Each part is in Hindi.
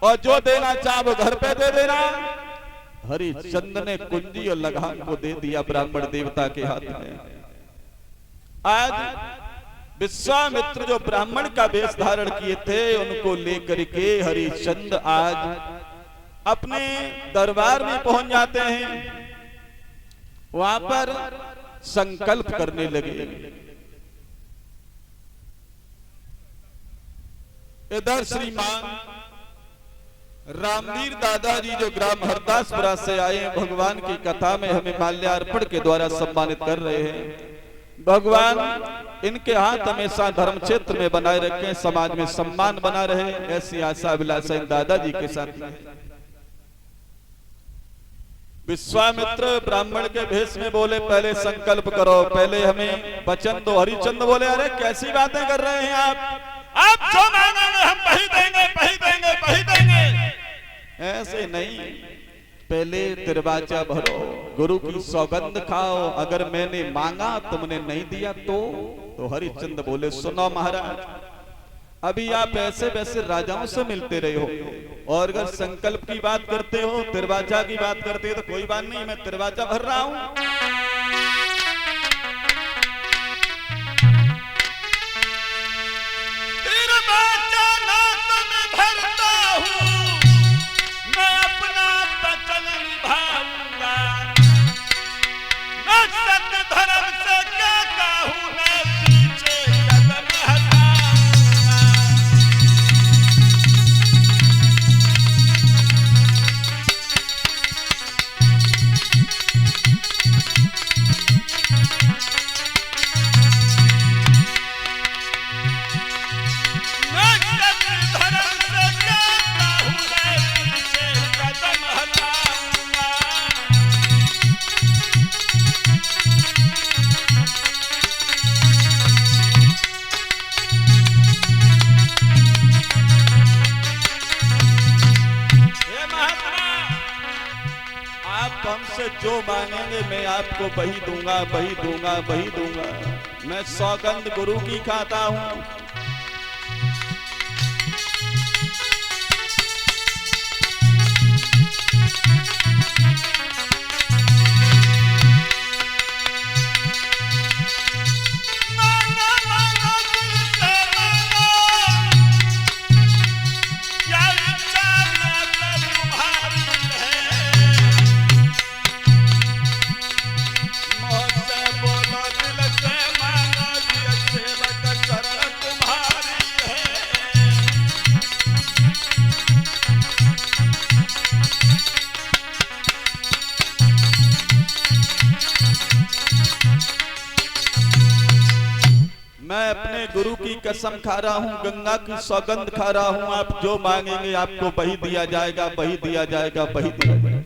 और जो देना चाह वो घर पे दे देना। हरिश्चंद्र ने कुंजी और लगाम को दे दिया ब्राह्मण देवता के हाथ में। आज विश्वामित्र जो ब्राह्मण का वेश धारण किए थे उनको लेकर के हरिश्चंद्र आज अपने दरबार में पहुंच जाते हैं। वहां पर संकल्प करने लगे। इधर श्रीमान रामवीर दादाजी जो ग्राम हरदासपुरा से आए हैं, भगवान की कथा में हमें माल्यार्पण के द्वारा सम्मानित कर रहे हैं। भगवान इनके हाथ हमेशा धर्म क्षेत्र में बनाए रखें, समाज में सम्मान बना रहे, ऐसी आशा अभिलाषा दादाजी के साथ में। विश्वामित्र ब्राह्मण के भेष में बोले पहले संकल्प करो, पहले हमें वचन दो। हरिश्चंद्र बोले अरे कैसी बातें कर रहे हैं आप जो मांगेंगे हम वही देंगे, वही देंगे, वही देंगे। ऐसे नहीं, पहले दरवाजा भरो, गुरु की सौगंध खाओ, अगर मैंने मांगा तुमने नहीं दिया तो हरिश्चंद्र बोले सुनो महाराज, अभी आप ऐसे वैसे राजाओं से मिलते रहे हो और अगर संकल्प की बात करते हो, दरवाजा की बात करते हो तो कोई बात नहीं, मैं दरवाजा भर रहा हूं। जो मांगेंगे मैं आपको वही दूंगा, वही दूंगा, वही दूंगा। मैं सौगंध गुरु की खाता हूं। मैं अपने गुरु की कसम खा रहा हूं, गंगा की सौगंध खा रहा हूं, आप जो मांगेंगे आपको वही दिया जाएगा, वही दिया जाएगा, वही दिया जाएगा।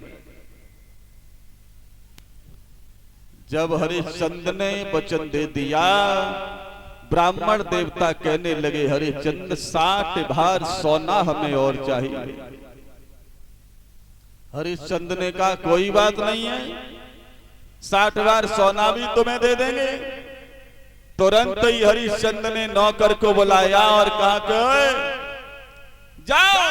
जब हरिश्चंद्र ने वचन दे दिया, ब्राह्मण देवता कहने लगे हरिश्चंद्र 60 भार सोना हमें और चाहिए। हरिश्चंद्र ने कहा कोई बात नहीं है, 60 भार सोना भी तुम्हें दे देंगे। तुरंत ही हरिश्चंद्र ने नौकर को बुलाया और कहा कि जाओ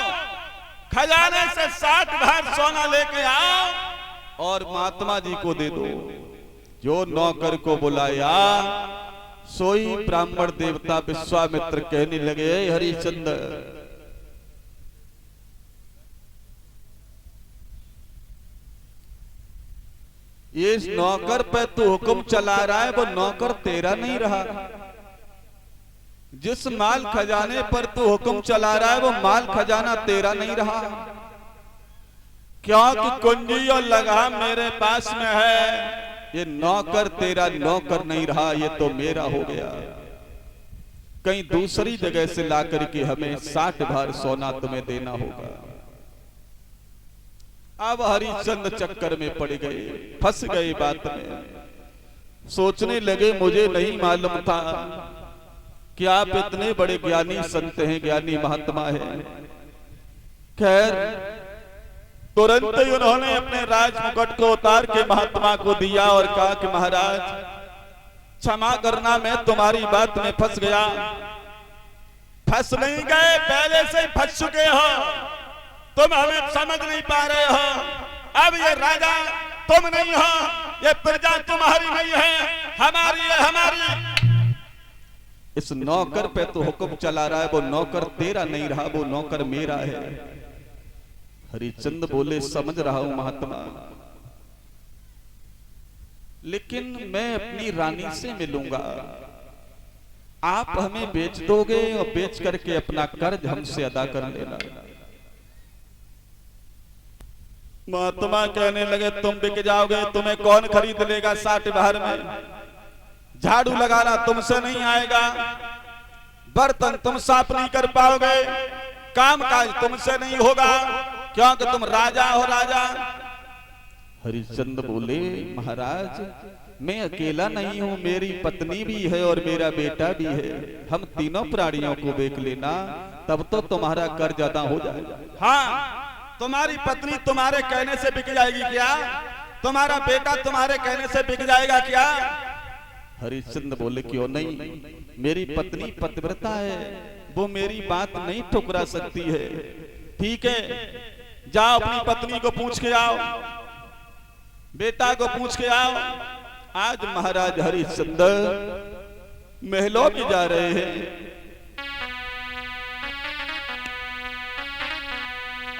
खजाने से 60 भार सोना लेके आओ और महात्मा जी को दे दो। जो नौकर को बुलाया सोई ब्राह्मण देवता विश्वामित्र कहने लगे हरिश्चंद्र, ये नौकर पे तू हुक्म चला रहा है वो नौकर तेरा नहीं रहा। जिस माल खजाने पर तू हुक्म चला रहा है वो माल खजाना तेरा नहीं रहा, क्योंकि कुंजी और लगाम मेरे पास में है। ये नौकर तेरा नौकर नहीं रहा, ये तो मेरा हो गया। कहीं दूसरी जगह से ला करके हमें 60 भार सोना तुम्हें देना होगा। अब हरिश्चंद्र चक्कर में पड़ गए, फंस गए बात में। सोचने लगे मुझे नहीं मालूम था कि आप इतने बड़े ज्ञानी संत हैं, ज्ञानी महात्मा हैं। खैर तुरंत ही उन्होंने अपने राज मुकुट को उतार के महात्मा को दिया और कहा कि महाराज क्षमा करना, मैं तुम्हारी बात में फंस गया। फंस नहीं गए, पहले से ही फंस चुके हो। तुम हमें समझ नहीं पा रहे हो। अब ये राजा तुम नहीं हो, ये प्रजा तुम्हारी नहीं है, हमारी है, हमारी। इस नौकर पे तो हुक्म चला रहा है, वो नौकर तेरा नहीं रहा, वो नौकर मेरा है। हरिश्चंद्र बोले समझ रहा हूं महात्मा, लेकिन मैं अपनी रानी से मिलूंगा, आप हमें बेच दोगे और बेच करके अपना कर्ज हमसे अदा कर लेना। महात्मा कहने लगे तुम बिक जाओगे, तुम्हें कौन खरीद लेगा 60 बाहर में, झाड़ू लगाना तुमसे नहीं आएगा, बर्तन तुम साफ नहीं कर पाओगे, काम काज तुमसे नहीं होगा, क्योंकि तुम राजा हो राजा। हरिश्चंद्र बोले महाराज मैं अकेला नहीं हूं, मेरी पत्नी भी है और मेरा बेटा भी है, हम तीनों प्राणियों को बेच लेना, तब तो तुम्हारा कर्ज अदा हो जाएगा। हाँ, तुम्हारी पत्नी तुम्हारे कहने से बिक जाएगी क्या? तुम्हारा बेटा तुम्हारे कहने से बिक जाएगा क्या? हरिश्चंद्र बोले क्यों नहीं, मेरी पत्नी पतिव्रता है, वो मेरी बात नहीं ठुकरा सकती है। ठीक है, जाओ अपनी पत्नी को पूछ के आओ, बेटा को पूछ के आओ। आज महाराज हरिश्चंद्र महलों में जा रहे हैं।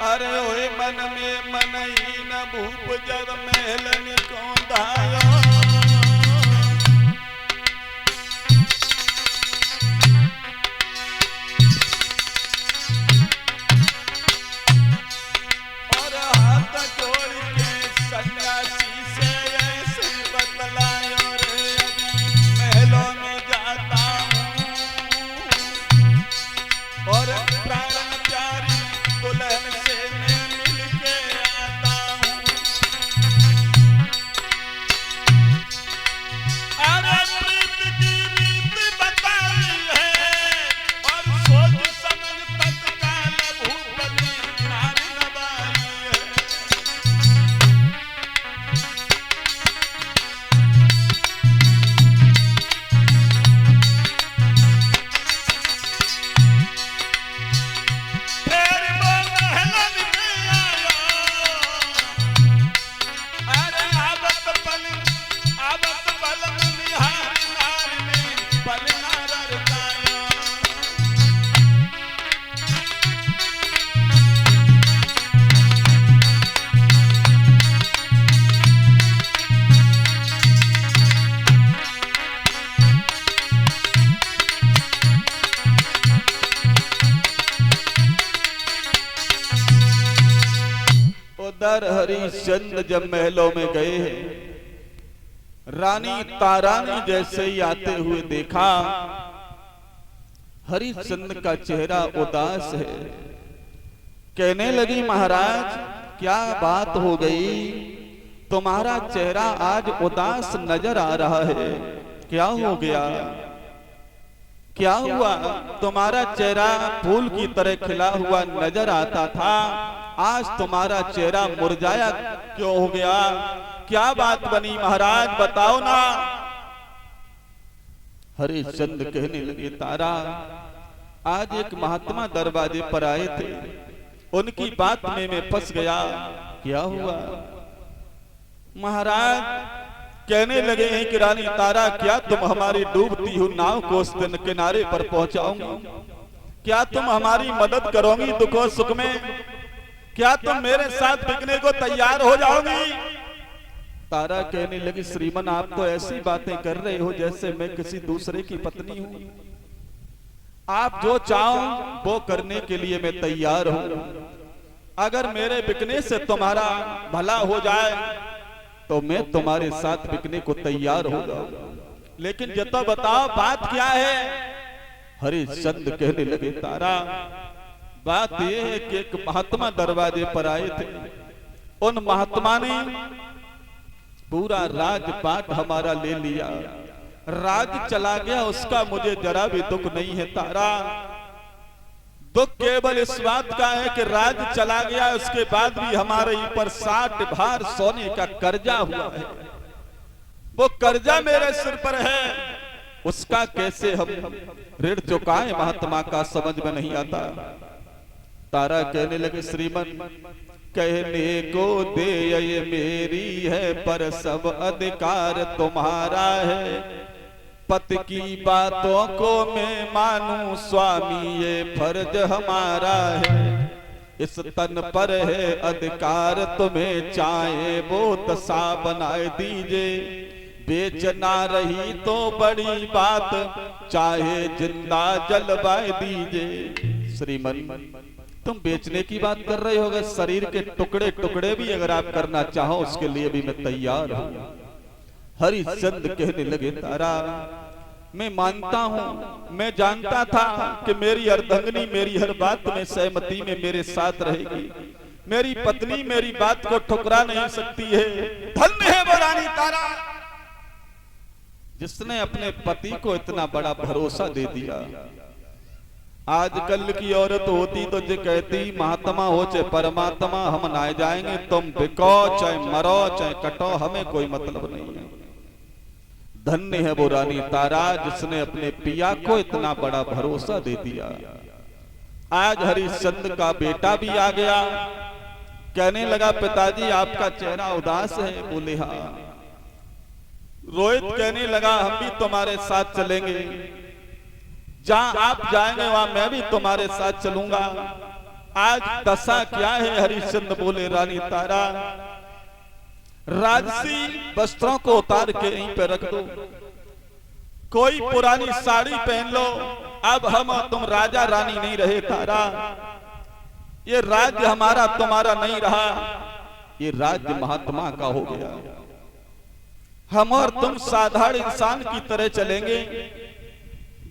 अरे ओए मन में मन ही न भूप जब महलन को दायो, और हाथ जोड़ के सन्यासी से ऐसे बतलायो रे अभी महलों में जाता हूँ, और प्राण प्यारी दुल्हन से मैं मिल के आता हूँ। अरे प्रीत की रीत बताई है, और सोच समझ तत्काल भूपति नारी नवाई है। उधर हरिश्चंद्र जब महलों में गए हैं, रानी तारा ने जैसे ही आते हुए देखा, हरिश्चंद्र का चेहरा उदास है। कहने लगी महाराज क्या बात हो गई, तुम्हारा चेहरा आज उदास नजर आ रहा है, क्या हो गया, क्या हुआ? तुम्हारा चेहरा फूल की तरह खिला हुआ नजर आता था, आज तुम्हारा चेहरा मुरझाया क्यों हो गया, क्या बात बनी महाराज बताओ ना। हरिश्चंद्र कहने लगे तारा आज एक महात्मा दरवाजे पर आए थे, उनकी बात में मैं फंस गया, क्या हुआ? महाराज कहने लगे हैं कि रानी तारा क्या तुम हमारी डूबती हुई नाव को उस दिन किनारे पर पहुंचाओगी, क्या तुम हमारी मदद करोगी दुख और सुख में, क्या तुम मेरे साथ बिकने को तैयार हो जाओगी? तारा कहने लगी श्रीमन आप तो ऐसी बातें कर रहे हो जैसे मैं किसी दूसरे की पत्नी हूं, आप जो चाहो वो करने के लिए मैं तैयार हूं, अगर मेरे बिकने से तुम्हारा भला हो जाए तो मैं तुम्हारे साथ बिकने को तैयार हो जाऊंगा, लेकिन ये तो बताओ बात क्या है? हरिश्चंद्र कहने लगे तारा बात यह है कि एक महात्मा दरवाजे पर आए थे, उन महात्मा ने पूरा राजपाट हमारा ले लिया, राज चला गया, उसका मुझे जरा भी दुख नहीं है तारा, दुख केवल इस बात का है कि राज चला गया, उसके बाद भी हमारे ऊपर 60 भार सोने का कर्जा हुआ है, वो कर्जा मेरे सिर पर है, उसका कैसे हम ऋण चुकाएं महात्मा का समझ में नहीं आता। तारा कहने लगे श्रीमन कहने को दे ये मेरी है पर सब अधिकार तुम्हारा है। पति की बातों को मैं मानूं स्वामी ये फर्ज हमारा है। इस तन पर है अधिकार तुम्हें चाहे वो दशा बनाए दीजिए। बेचना रही तो बड़ी बात चाहे जिंदा जलवाए दीजिए। श्रीमन तुम बेचने की बात कर रहे होगे, शरीर के टुकड़े टुकड़े भी अगर आप करना चाहो उसके लिए भी मैं तैयार हूं। हरिश्चंद्र कहने लगे तारा मैं मानता हूं, मैं जानता था कि मेरी अर्धांगिनी मेरी हर बात में सहमति में मेरे साथ रहेगी। मेरी पत्नी मेरी बात को ठुकरा नहीं सकती है। धन्य है वो रानी तारा जिसने अपने पति को इतना बड़ा भरोसा दे दिया। आजकल की औरत होती तो जो कहती महात्मा हो चाहे परमात्मा हम ना जाएंगे, तुम बिको चाहे मरो चाहे कटो हमें कोई मतलब नहीं है। धन्य है वो रानी तारा जिसने अपने पिया को इतना बड़ा भरोसा दे दिया। आज हरिश्चंद्र का बेटा भी आ गया, कहने लगा पिताजी आपका चेहरा उदास है। बोले हाँ। रोहित कहने लगा हम भी तुम्हारे साथ चलेंगे, जहां आप जाएंगे वहां मैं भी तुम्हारे साथ चलूंगा। आज दशा क्या है? हरिश्चंद्र बोले रानी तारा राजसी वस्त्रों को उतार के यहीं पे रख दो, कोई पुरानी साड़ी पहन लो। अब हम तुम राजा रानी नहीं रहे तारा, ये राज्य हमारा तुम्हारा नहीं रहा, ये राज्य महात्मा का हो गया। हम और तुम साधारण इंसान की तरह चलेंगे।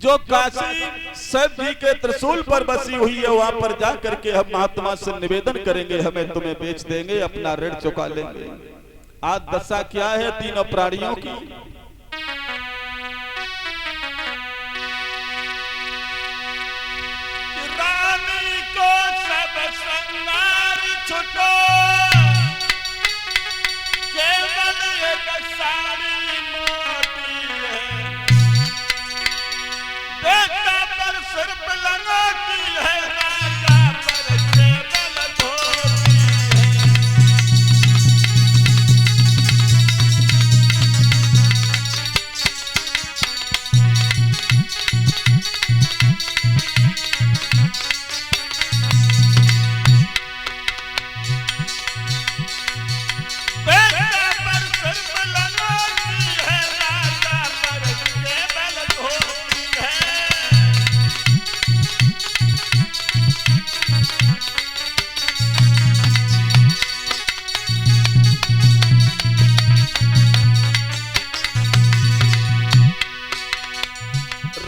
जो काशी सब जी के त्रिशूल पर बसी हुई है वहां पर जा करके हम महात्मा से निवेदन करेंगे हमें तुम्हें बेच देंगे, अपना ऋण चुका लेंगे। आज दशा क्या है तीनों प्राणियों की? रानी को सब श्रृंगार छुटो, केवल एक साड़ी मोटी है। बेटा पर सिर्फ लगाती है, राजा पर केवल धोती है।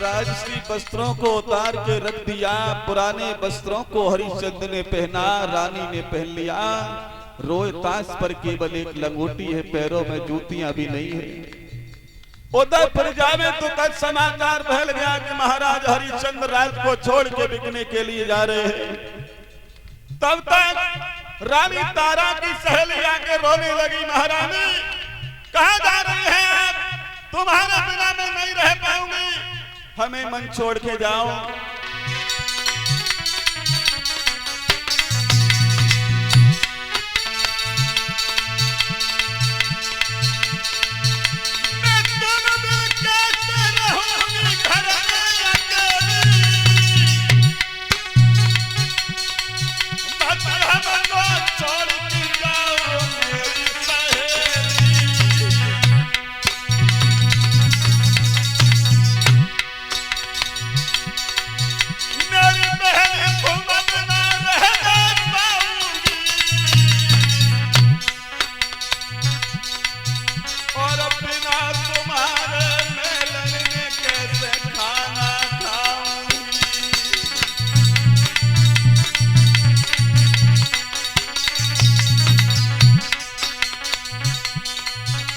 राजसी वस्त्रों को उतार के रख दिया, पुराने वस्त्रों को हरिश्चंद्र ने पहना, रानी ने पहन लिया। रोहतास पर केवल एक लंगोटी है, पैरों में जूतियां भी नहीं है। उदयपुर जावे तो तक समाचार फैल गया कि महाराज हरिश्चंद्र राज को छोड़ के बिकने के लिए जा रहे हैं। तब तक रानी तारा की सहेली आके रोने लगी, महारानी कहां जा रही हैं आप? तुम्हारे बिना मैं नहीं रह पाऊंगी, हमें मन छोड़ के जाओ। मैं तुम बिन कैसे रहूंगी घर में अकेली, मत हमको छोड़ के जाओ मेरी सहेली। मेरी बहन घूमत ना रहने पाऊंगी, और बिना तुम्हारे मेलन में कैसे खाना खाऊंगी।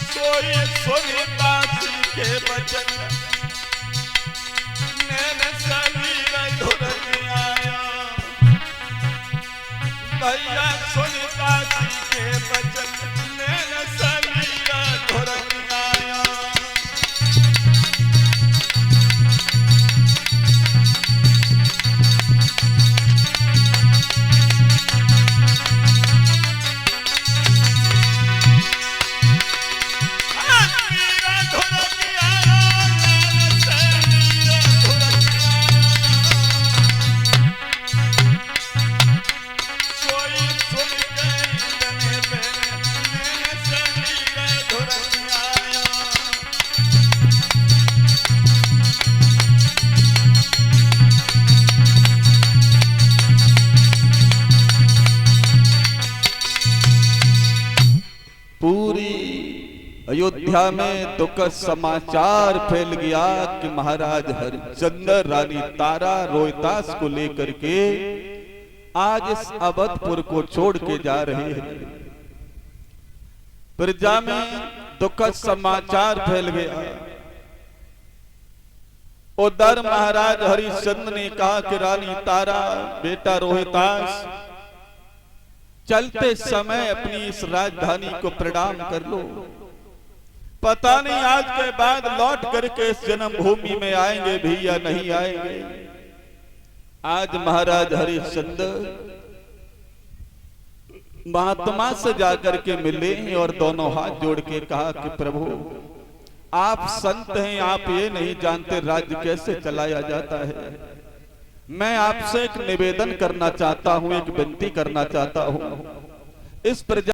सोई सुनीता के बचन नैन समीर धुरन आया, भैया सुनीता के बचन नैन समीर धुरन आया। अयोध्या में दुखद समाचार फैल गया कि महाराज हरिश्चंद्र रानी तारा रोहितास को लेकर के आज इस अवधपुर को छोड़ के जा रहे हैं। प्रजा में दुखद समाचार फैल गया। उधर महाराज हरिश्चंद्र ने कहा कि रानी तारा, बेटा रोहितास, चलते समय अपनी इस राजधानी को प्रणाम कर लो। पता नहीं आज के बाद लौट करके इस जन्मभूमि में आएंगे भी या नहीं आएंगे। आज महाराज हरिश्चंद्र महात्मा से जाकर के मिले और दोनों हाथ जोड़ के कहा कि प्रभु, आप संत हैं, आप ये नहीं जानते राज्य कैसे चलाया जाता है। मैं आपसे एक निवेदन करना चाहता हूं, एक विनती करना चाहता हूं। इस प्रजा